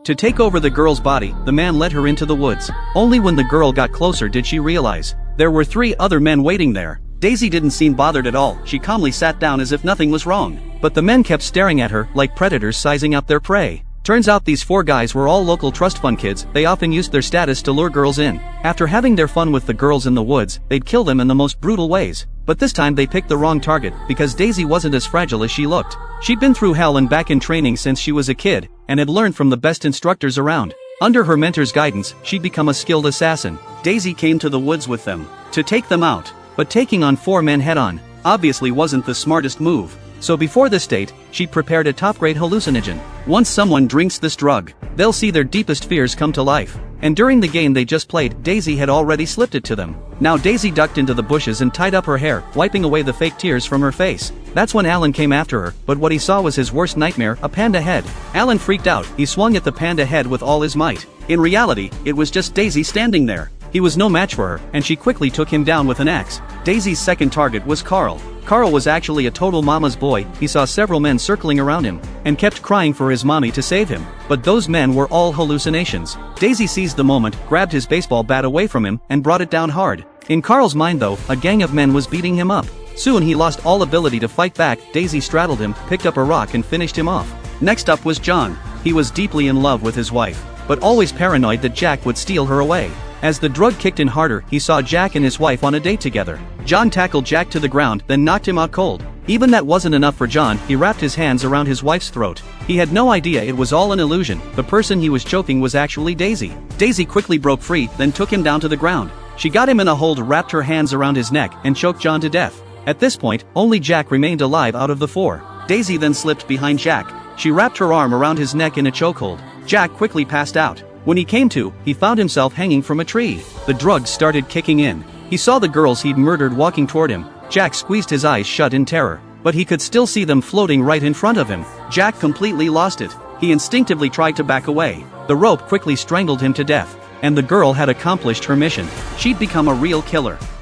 To take over the girl's body, the man led her into the woods. Only when the girl got closer did she realize there were 3 other men waiting there. Daisy didn't seem bothered at all. She calmly sat down as if nothing was wrong. But the men kept staring at her like predators sizing up their prey. Turns out these 4 guys were all local trust fund kids. They often used their status to lure girls in. After having their fun with the girls in the woods, they'd kill them in the most brutal ways. But this time they picked the wrong target, because Daisy wasn't as fragile as she looked. She'd been through hell and back in training since she was a kid, and had learned from the best instructors around. Under her mentor's guidance, she'd become a skilled assassin. Daisy came to the woods with them to take them out. But taking on 4 men head-on obviously wasn't the smartest move. So before this date, she'd prepared a top-grade hallucinogen. Once someone drinks this drug, they'll see their deepest fears come to life. And during the game they just played, Daisy had already slipped it to them. Now Daisy ducked into the bushes and tied up her hair, wiping away the fake tears from her face. That's when Alan came after her, but what he saw was his worst nightmare, a panda head. Alan freaked out. He swung at the panda head with all his might. In reality, it was just Daisy standing there. He was no match for her, and she quickly took him down with an axe. Daisy's second target was Carl. Carl was actually a total mama's boy. He saw several men circling around him, and kept crying for his mommy to save him. But those men were all hallucinations. Daisy seized the moment, grabbed his baseball bat away from him, and brought it down hard. In Carl's mind though, a gang of men was beating him up. Soon he lost all ability to fight back. Daisy straddled him, picked up a rock and finished him off. Next up was John. He was deeply in love with his wife, but always paranoid that Jack would steal her away. As the drug kicked in harder, he saw Jack and his wife on a date together. John tackled Jack to the ground, then knocked him out cold. Even that wasn't enough for John. He wrapped his hands around his wife's throat. He had no idea it was all an illusion. The person he was choking was actually Daisy. Daisy quickly broke free, then took him down to the ground. She got him in a hold, wrapped her hands around his neck, and choked John to death. At this point, only Jack remained alive out of the 4. Daisy then slipped behind Jack. She wrapped her arm around his neck in a chokehold. Jack quickly passed out. When he came to, he found himself hanging from a tree. The drugs started kicking in. He saw the girls he'd murdered walking toward him. Jack squeezed his eyes shut in terror, but he could still see them floating right in front of him. Jack completely lost it. He instinctively tried to back away. The rope quickly strangled him to death, and the girl had accomplished her mission. She'd become a real killer.